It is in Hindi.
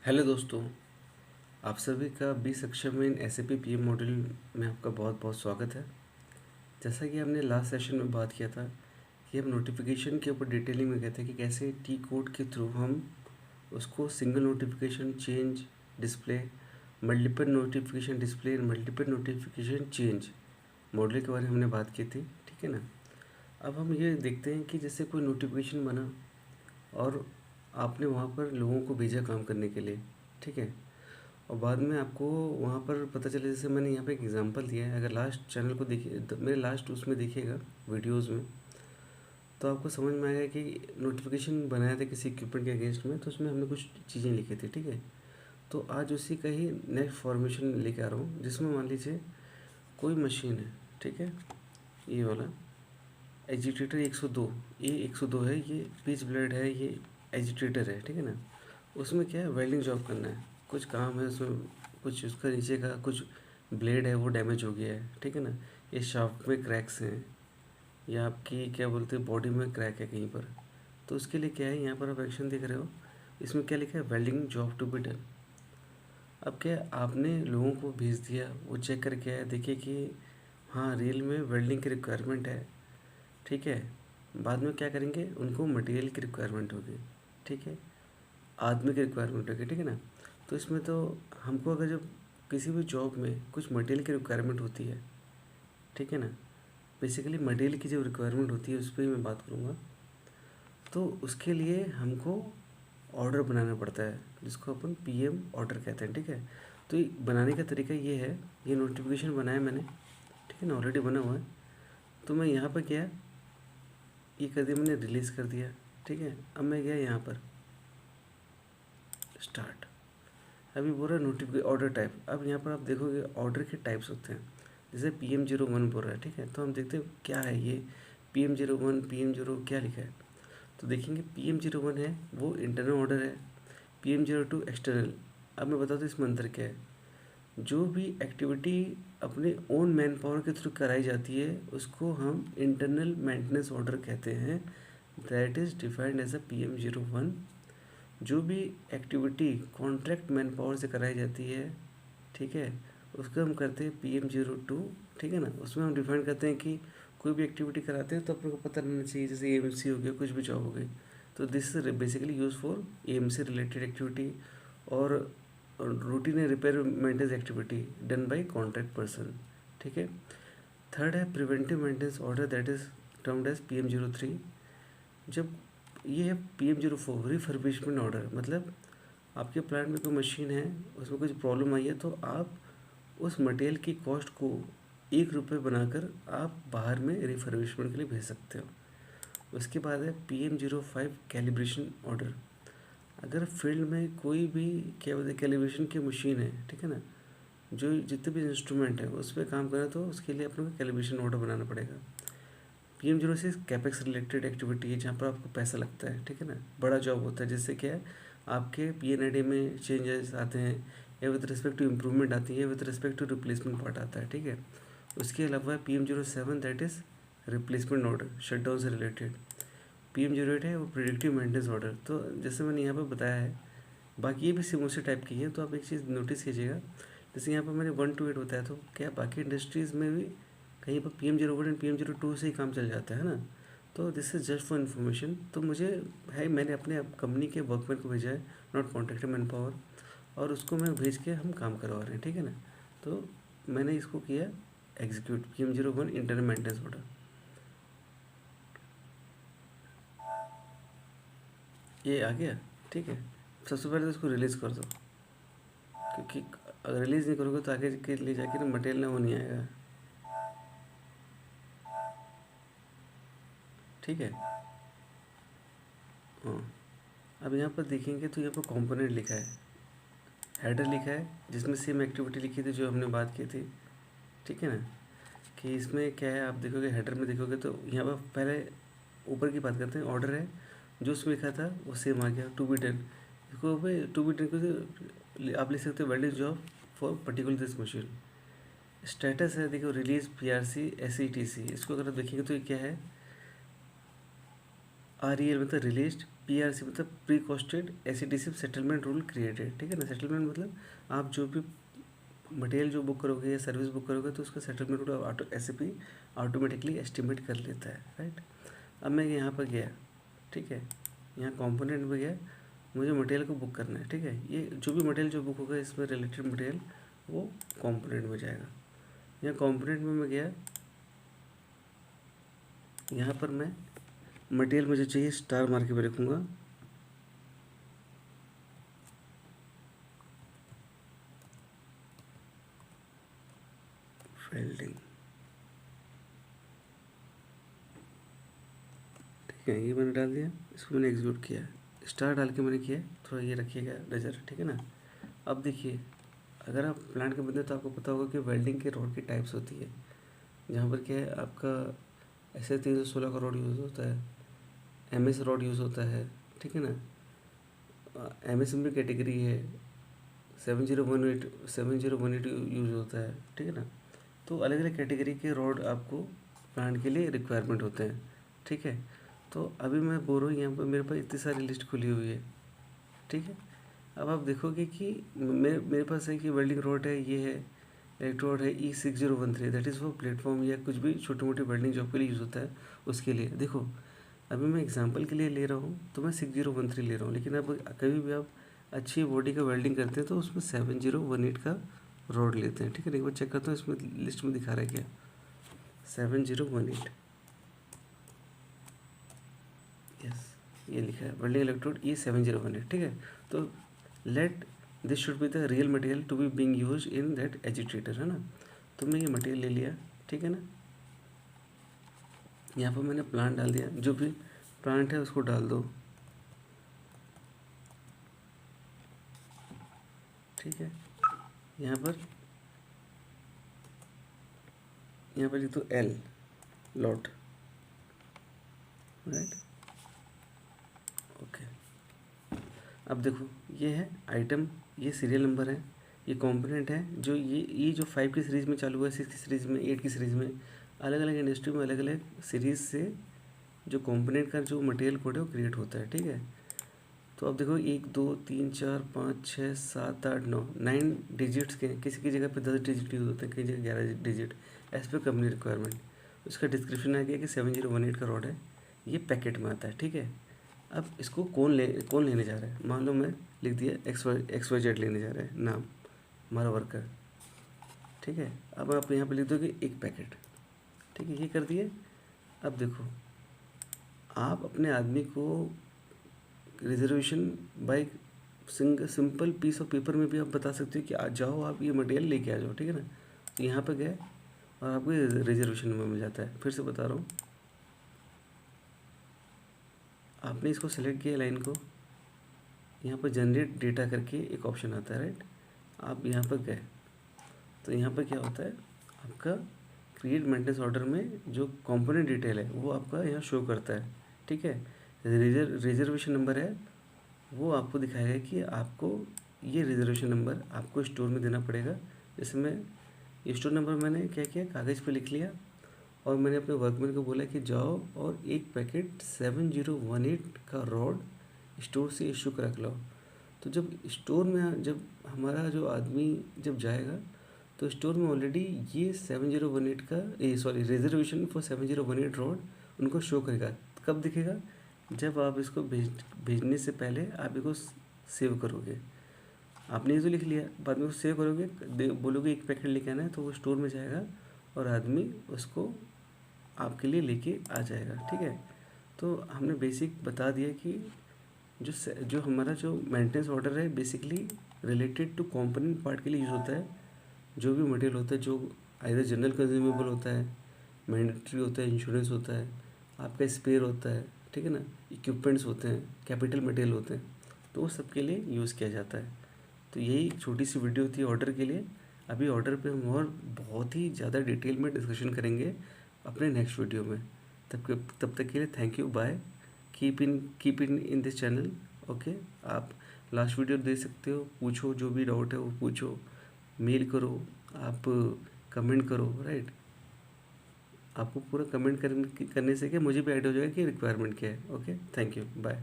हेलो दोस्तों, आप सभी का 20 अक्षर में एसएपी पीएम मॉड्यूल में आपका बहुत बहुत स्वागत है। जैसा कि हमने लास्ट सेशन में बात किया था कि हम नोटिफिकेशन के ऊपर डिटेलिंग में कहते हैं कि कैसे टी कोड के थ्रू हम उसको single notification change display, multiple notification display, multiple notification change model के बारे में हमने बात की थी। ठीक है ना। अब हम ये देखते हैं कि जैसे कोई नोटिफिकेशन बना और आपने वहाँ पर लोगों को भेजा काम करने के लिए। ठीक है। और बाद में आपको वहाँ पर पता चले, जैसे मैंने यहाँ पे एक एग्जांपल दिया है। अगर लास्ट चैनल को देखिए, मेरे लास्ट उसमें देखिएगा वीडियोस में, तो आपको समझ में आएगा कि नोटिफिकेशन बनाया था किसी इक्विपमेंट के अगेंस्ट में, तो उसमें हमने कुछ चीज़ें लिखी थी। ठीक है। तो आज उसी का ही नेक्स्ट फॉर्मेशन लेके आ रहा हूँ, जिसमें मान लीजिए कोई मशीन है। ठीक है। ये वाला एजिटेटर 102, ये 102 है, ये पिच ब्लेड है, ये एजिटेटर है। ठीक है ना। उसमें क्या है, वेल्डिंग जॉब करना है, कुछ काम है उसमें, कुछ उसका नीचे का कुछ ब्लेड है वो डैमेज हो गया है। ठीक है ना। ये शाफ्ट में क्रैक्स हैं, या आपकी क्या बोलते हैं बॉडी में क्रैक है कहीं पर, तो उसके लिए क्या है, यहाँ पर आप एक्शन देख रहे हो, इसमें क्या लिखा है, welding job to be done. अब क्या है, आपने लोगों को भेज दिया, वो चेक करके आया, देखिए कि हाँ रियल में वेल्डिंग की रिक्वायरमेंट है। ठीक है। बाद में क्या करेंगे, उनको मटेरियल की रिक्वायरमेंट होगी। ठीक है। आदमी की रिक्वायरमेंट होगी। ठीक है ना। तो इसमें तो हमको अगर जब किसी भी जॉब में कुछ मटेरियल की रिक्वायरमेंट होती है, ठीक है ना, बेसिकली मटेरियल की जब रिक्वायरमेंट होती है उस पर ही मैं बात करूँगा, तो उसके लिए हमको ऑर्डर बनाना पड़ता है, जिसको अपन पीएम ऑर्डर कहते हैं। ठीक है। तो ये बनाने का तरीका ये है, ये नोटिफिकेशन बनाया मैंने, ठीक है ना, ऑलरेडी बना हुआ है। तो मैं यहाँ पर क्या, ये कर दिया मैंने, रिलीज़ कर दिया। ठीक है। अब मैं गया यहाँ पर स्टार्ट, अभी बोल रहा है नोटिफिकेशन ऑर्डर टाइप। अब यहाँ पर आप देखोगे ऑर्डर के टाइप्स होते हैं, जैसे PM01 बोल रहा है। ठीक है। तो हम देखते हैं क्या है ये PM01, PM0 क्या लिखा है। तो देखेंगे PM01 है वो इंटरनल ऑर्डर है, PM02 एक्सटर्नल। अब मैं बताता हूँ इसमें अंतर क्या है। जो भी एक्टिविटी अपने ओन मैन पावर के थ्रू कराई जाती है उसको हम इंटरनल मेंटेनेंस ऑर्डर कहते हैं, that is defined as a PM01। जो भी एक्टिविटी कॉन्ट्रैक्ट मैन पावर से कराई जाती है, ठीक है, उसको हम करते हैं PM02। ठीक है ना। उसमें हम डिफाइन करते हैं कि कोई भी एक्टिविटी कराते हैं तो अपने को पता रहना चाहिए, जैसे AMC हो गया, कुछ भी जॉब हो गई, तो this is basically use for AMC related activity, और routine repair maintenance activity done by contract person. ठीक है। थर्ड है preventive maintenance order, that is termed as PM03। जब ये है PM04 रिफर्बिशमेंट ऑर्डर, मतलब आपके प्लांट में कोई मशीन है, उसमें कुछ प्रॉब्लम आई है, तो आप उस मटेरियल की कॉस्ट को ₹1 बनाकर आप बाहर में रिफर्बिशमेंट के लिए भेज सकते हो। उसके बाद है PM05 कैलिब्रेशन ऑर्डर। अगर फील्ड में कोई भी क्या बोलते हैं कैलिब्रेशन की मशीन है, ठीक है ना, जो जितने भी इंस्ट्रूमेंट है उस पर काम करें, तो उसके लिए अपने को कैलिब्रेशन ऑर्डर बनाना पड़ेगा। PM06 कैपेक्स रिलेटेड एक्टिविटी है, जहाँ पर आपको पैसा लगता है। ठीक है ना, बड़ा जॉब होता है, जिससे क्या है आपके PNID में चेंजेस आते हैं, या विद रिस्पेक्ट टू इम्प्रूवमेंट आती है, with respect to replacement part आता है। ठीक है। उसके अलावा PM07 that is replacement order shutdown से रिलेटेड। PM08 है वो प्रिडिक्टिव मेंटेनेंस ऑर्डर। तो जैसे मैंने यहाँ पर बताया है, बाकी ये भी सेम उसी टाइप की है। तो आप एक चीज़ नोटिस कीजिएगा, जैसे यहाँ पर मैंने 1 to 8 बताया, तो क्या बाकी इंडस्ट्रीज़ में भी कहीं पर PM01 एंड PM02 से ही काम चल जाता है ना। तो this is just for information. तो मुझे है, मैंने अपने कंपनी के वर्कमैन को भेजा है, नॉट कॉन्ट्रैक्टर मैन पावर, और उसको मैं भेज के हम काम करवा रहे हैं। ठीक है ना। तो मैंने इसको किया execute, PM01 internal maintenance order, ये आ गया। ठीक है। सबसे पहले तो इसको रिलीज़ कर दो, क्योंकि अगर रिलीज़ नहीं करोगे तो आगे के लिए जाके ना मटेरियल ना वो नहीं आएगा। ठीक है। हाँ। अब यहाँ पर देखेंगे तो यहाँ पर कंपोनेंट लिखा है, हेडर लिखा है, जिसमें सेम एक्टिविटी लिखी थी जो हमने बात की थी। ठीक है ना, कि इसमें क्या है, आप देखोगे हेडर में देखोगे तो यहाँ पर पहले ऊपर की बात करते हैं, ऑर्डर है जो उसमें लिखा था वो सेम आ गया, टू बी डन। इसको भाई टू बी डन को आप लिख सकते हो welding job for particular this machine. Status है, देखो रिलीज PRC SETC, इसको अगर आप देखेंगे तो ये क्या है, REL मतलब रिलीज्ड PRC मतलब प्री कॉस्टेड एसिडिसिव सेटलमेंट रूल क्रिएटेड, ठीक है ना। सेटलमेंट मतलब आप जो भी मटेरियल जो बुक करोगे या सर्विस बुक करोगे तो उसका settlement rule SAP automatically estimate कर लेता है, राइट। अब मैं यहाँ पर गया, ठीक है, यहाँ कंपोनेंट में गया, मुझे मटेरियल को बुक करना है, ठीक है। ये जो भी मटेरियल जो बुक होगा इसमें रिलेटेड मटेरियल वो कंपोनेंट में जाएगा। यहाँ कंपोनेंट में मैं गया, यहाँ पर मैं मटेरियल मुझे चाहिए स्टार मार के मैं लिखूँगा वेल्डिंग, ठीक है। ये मैंने डाल दिया, इसको मैंने एग्जीक्यूट किया, स्टार डाल के मैंने किया, थोड़ा ये रखिएगा नज़र, ठीक है ना। अब देखिए, अगर आप प्लांट के बंदे तो आपको पता होगा कि वेल्डिंग के रॉड की टाइप्स होती है, जहाँ पर क्या है आपका ऐसे 316 का रॉड यूज़ होता है, MS रॉड यूज़ होता है, ठीक है ना। MSM कैटेगरी है, 7018 यूज़ होता है, ठीक है ना। तो अलग अलग कैटेगरी के रॉड आपको प्लांट के लिए रिक्वायरमेंट होते हैं, ठीक है। तो अभी मैं बोल रहा हूँ यहाँ पर मेरे पास इतनी सारी लिस्ट खुली हुई है, ठीक है। अब आप देखोगे कि मेरे पास है कि वेल्डिंग रॉड है, ये है इलेक्ट्रोड है E6013, दैट इज़ वो प्लेटफॉर्म या कुछ भी छोटी मोटी वेल्डिंग जॉब के लिए यूज़ होता है उसके लिए। देखो अभी मैं एग्जांपल के लिए ले रहा हूँ तो मैं 6013 ले रहा हूँ, लेकिन अब कभी भी आप अच्छी बॉडी का वेल्डिंग करते हैं तो उसमें 7018 का रॉड लेते हैं, ठीक है। एक बार चेक करता हूँ इसमें लिस्ट में दिखा रहा है क्या, 7018, यस ये लिखा है वेल्डिंग इलेक्ट्रोड E7018, ठीक है। तो let this should be the real material to be being use in that agitator, है ना। तो मैं ये मटेरियल ले लिया, ठीक है ना। यहाँ पर मैंने प्लांट डाल दिया, जो भी प्लांट है उसको डाल दो, ठीक है। यहाँ पर लिख दो L लॉट, राइट, ओके। अब देखो ये है आइटम, ये सीरियल नंबर है, ये कंपोनेंट है, जो ये जो 5 की सीरीज़ में चालू है, 6 की सीरीज़ में, 8 की सीरीज़ में, अलग अलग इंडस्ट्री में अलग अलग सीरीज़ से जो कंपोनेंट का जो मटेरियल कोड है वो क्रिएट होता है, ठीक है। तो अब देखो 1 2 3 4 5 6 7 8 9 9 डिजिट्स के, किसी की जगह पे 10 डिजिट यूज़ होते हैं, कई जगह 11 digit, as per company requirement. उसका डिस्क्रिप्शन आ गया कि 7018 का रॉड है, ये पैकेट में आता है, ठीक है। अब इसको कौन लेने जा रहा है, मान लो मैं लिख दिया XYZ लेने जा रहा है नाम, हमारा वर्कर, ठीक है। अब आप यहाँ पे लिख दोगे एक पैकेट, ठीक है, ये कर दिए। अब देखो आप अपने आदमी को reservation by simple piece of paper में भी आप बता सकते हो कि आज जाओ आप ये मटेरियल लेके आ जाओ, ठीक है ना। तो यहाँ पे गए और आपको रिजर्वेशन नंबर मिल जाता है। फिर से बता रहा हूँ, आपने इसको सेलेक्ट किया लाइन को, यहाँ पर जनरेट डेटा करके एक ऑप्शन आता है, राइट। आप यहाँ पर गए तो यहाँ पर क्या होता है, आपका क्रिएट मेंटेनेंस ऑर्डर में जो कंपोनेंट डिटेल है वो आपका यहाँ शो करता है, ठीक है। रिजर्वेशन नंबर है वो आपको दिखाएगा कि आपको ये रिजर्वेशन नंबर आपको स्टोर में देना पड़ेगा। जैसे मैं स्टोर नंबर मैंने क्या किया, कागज़ पे लिख लिया और मैंने अपने वर्कमैन को बोला कि जाओ और एक पैकेट 7018 का रॉड स्टोर से इशू करा के लाओ। तो जब स्टोर में जब हमारा जो आदमी जब जाएगा तो स्टोर में ऑलरेडी ये 7018 का रिजर्वेशन फॉर 7018 रॉड उनको शो करेगा। कब दिखेगा, जब आप इसको भेजने से पहले आप इसको सेव करोगे। आपने ये तो लिख लिया, बाद में उसको सेव करोगे, बोलोगे एक पैकेट लेके आना है, तो वो स्टोर में जाएगा और आदमी उसको आपके लिए लेके आ जाएगा, ठीक है। तो हमने बेसिक बता दिया कि जो हमारा जो मेंटेनेंस ऑर्डर है basically related to component part के लिए यूज़ होता है। जो भी मटेरियल होता है जो आइदर जनरल कंज्यूमेबल होता है, मैंडेटरी होता है, इंश्योरेंस होता है, आपका स्पेयर होता है, ठीक है ना, इक्विपमेंट्स होते हैं, कैपिटल मटेरियल होते हैं, तो वो सब के लिए यूज़ किया जाता है। तो यही एक छोटी सी वीडियो थी ऑर्डर के लिए। अभी ऑर्डर पे हम और बहुत ही ज़्यादा डिटेल में डिस्कशन करेंगे अपने नेक्स्ट वीडियो में। तब तक के लिए thank you, bye, keep in this channel, okay. आप लास्ट वीडियो दे सकते हो, पूछो जो भी डाउट है वो पूछो, मेल करो, आप कमेंट करो, राइट। आपको पूरा कमेंट करने से क्या मुझे भी आइडिया हो जाएगा कि रिक्वायरमेंट क्या है, ओके। Thank you, bye.